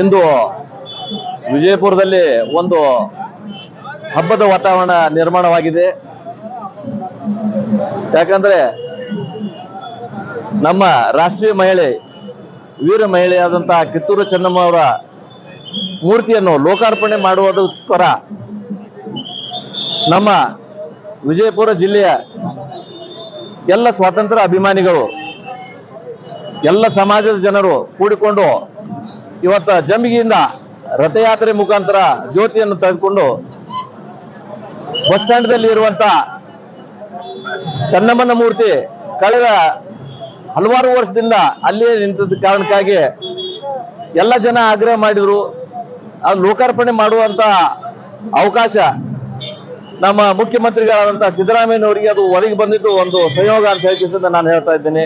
ಇಂದು ವಿಜಯಪುರದಲ್ಲಿ ಒಂದು ಹಬ್ಬದ ವಾತಾವರಣ ನಿರ್ಮಾಣವಾಗಿದೆ. ಯಾಕಂದ್ರೆ ನಮ್ಮ ರಾಷ್ಟ್ರೀಯ ಮಹಿಳೆ, ವೀರ ಮಹಿಳೆಯಾದಂತಹ ಕಿತ್ತೂರು ಚೆನ್ನಮ್ಮ ಅವರ ಮೂರ್ತಿಯನ್ನು ಲೋಕಾರ್ಪಣೆ ಮಾಡುವುದಕ್ಕೋಸ್ಕರ ನಮ್ಮ ವಿಜಯಪುರ ಜಿಲ್ಲೆಯ ಎಲ್ಲ ಸ್ವಾತಂತ್ರ್ಯ ಅಭಿಮಾನಿಗಳು, ಎಲ್ಲ ಸಮಾಜದ ಜನರು ಕೂಡಿಕೊಂಡು ಇವತ್ತು ಜಂಬಿಗಿಯಿಂದ ರಥಯಾತ್ರೆ ಮುಖಾಂತರ ಜ್ಯೋತಿಯನ್ನು ತೆಗೆದುಕೊಂಡು ಬಸ್ ಸ್ಟ್ಯಾಂಡ್ದಲ್ಲಿ ಇರುವಂತಹ ಚೆನ್ನಮ್ಮನ ಮೂರ್ತಿ ಕಳೆದ ಹಲವಾರು ವರ್ಷದಿಂದ ಅಲ್ಲಿಯೇ ನಿಂತದ ಕಾರಣಕ್ಕಾಗಿ ಎಲ್ಲ ಜನ ಆಗ್ರಹ ಮಾಡಿದ್ರು. ಅದು ಲೋಕಾರ್ಪಣೆ ಮಾಡುವಂತ ಅವಕಾಶ ನಮ್ಮ ಮುಖ್ಯಮಂತ್ರಿಗಳಾದಂತಹ ಸಿದ್ದರಾಮಯ್ಯನವರಿಗೆ ಅದು ಒದಗಿ ಬಂದಿದ್ದು ಒಂದು ಸಂಯೋಗ ಅಂತ ಹೇಳಿ ನಾನು ಹೇಳ್ತಾ ಇದ್ದೇನೆ.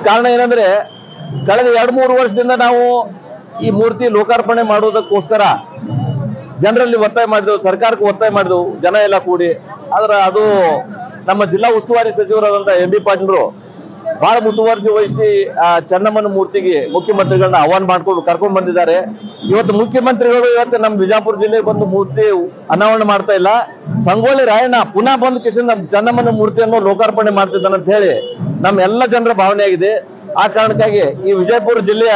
ಕಾರಣ ಏನಂದ್ರೆ ಕಳೆದ 2-3 ವರ್ಷದಿಂದ ನಾವು ಈ ಮೂರ್ತಿ ಲೋಕಾರ್ಪಣೆ ಮಾಡುವುದಕ್ಕೋಸ್ಕರ ಜನರಲ್ಲಿ ಒತ್ತಾಯ ಮಾಡಿದೆವು, ಸರ್ಕಾರಕ್ಕೆ ಒತ್ತಾಯ ಮಾಡಿದೆವು, ಜನ ಎಲ್ಲ ಕೂಡಿ. ಆದ್ರೆ ಅದು ನಮ್ಮ ಜಿಲ್ಲಾ ಉಸ್ತುವಾರಿ ಸಚಿವರಾದಂತಹ MB ಪಾಟೀಲ್ರು ಬಹಳ ಮುತುವರ್ಜಿ ವಹಿಸಿ ಆ ಚೆನ್ನಮ್ಮನ ಮೂರ್ತಿಗೆ ಮುಖ್ಯಮಂತ್ರಿಗಳನ್ನ ಆಹ್ವಾನ ಮಾಡ್ಕೊಂಡು ಕರ್ಕೊಂಡು ಬಂದಿದ್ದಾರೆ. ಇವತ್ತು ಮುಖ್ಯಮಂತ್ರಿಗಳು ಇವತ್ತು ನಮ್ಮ ಬಿಜಾಪುರ ಜಿಲ್ಲೆಗೆ ಬಂದು ಮೂರ್ತಿ ಅನಾವರಣ ಮಾಡ್ತಾ ಇಲ್ಲ, ಸಂಗೊಳ್ಳಿ ರಾಯಣ್ಣ ಪುನಃ ಬಂದು ಕಿಶನ್ ನಮ್ಮ ಚೆನ್ನಮ್ಮನ ಮೂರ್ತಿಯನ್ನು ಲೋಕಾರ್ಪಣೆ ಮಾಡ್ತಿದ್ದಾನೆ ಅಂತ ಹೇಳಿ ನಮ್ಮ ಎಲ್ಲ ಜನರ ಭಾವನೆ ಆಗಿದೆ. ಆ ಕಾರಣಕ್ಕಾಗಿ ಈ ವಿಜಯಪುರ ಜಿಲ್ಲೆಯ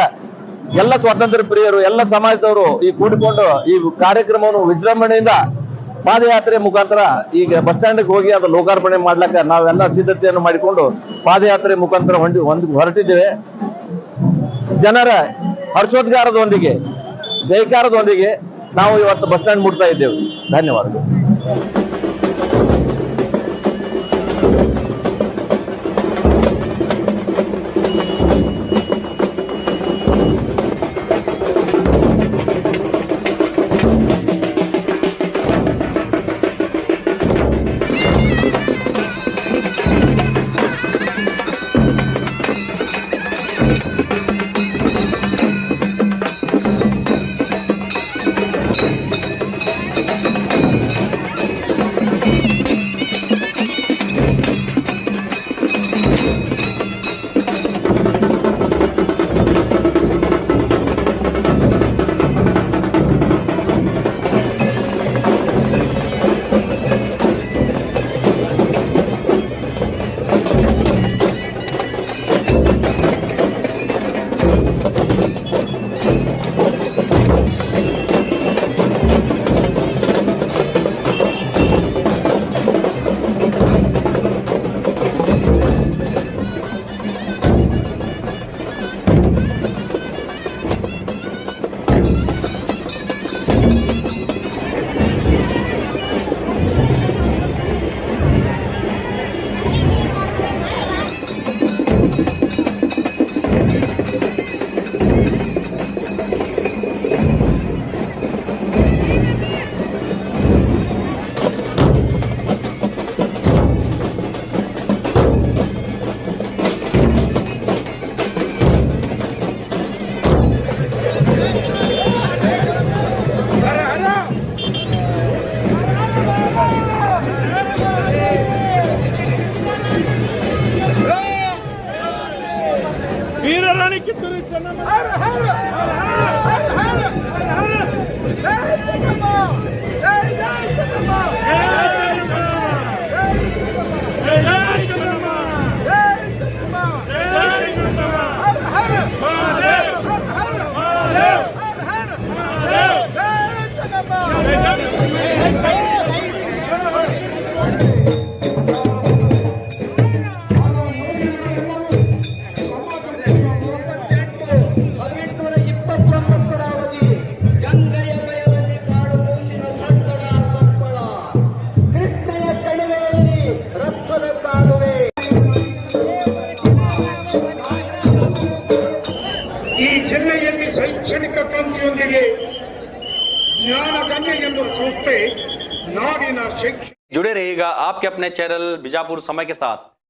ಎಲ್ಲ ಸ್ವಾತಂತ್ರ್ಯ ಪ್ರಿಯರು, ಎಲ್ಲ ಸಮಾಜದವರು ಈ ಕೂಡಿಕೊಂಡು ಈ ಕಾರ್ಯಕ್ರಮವನ್ನು ವಿಜೃಂಭಣೆಯಿಂದ ಪಾದಯಾತ್ರೆ ಮುಖಾಂತರ ಈಗ ಬಸ್ ಸ್ಟ್ಯಾಂಡ್ಗೆ ಹೋಗಿ ಅದು ಲೋಕಾರ್ಪಣೆ ಮಾಡ್ಲಿಕ್ಕೆ ನಾವೆಲ್ಲ ಸಿದ್ಧತೆಯನ್ನು ಮಾಡಿಕೊಂಡು ಪಾದಯಾತ್ರೆ ಮುಖಾಂತರ ಹೊರಟಿದ್ದೇವೆ. ಜನರ ಹರ್ಷೋದ್ಗಾರದೊಂದಿಗೆ, ಜೈಕಾರದೊಂದಿಗೆ ನಾವು ಇವತ್ತು ಬಸ್ ಸ್ಟ್ಯಾಂಡ್ ಮುಟ್ತಾ ಇದ್ದೇವೆ. ಧನ್ಯವಾದಗಳು. वीरराणी ಕಿತ್ತೂರು ಚೆನ್ನಮ್ಮ शैक्षणिक क्रांतियोंदिगे ज्ञानगम्य एंबुव संस्थे नाडिन शैक्षणिक जुड़े रहिएगा आपके अपने चैनल बीजापुर समय के साथ।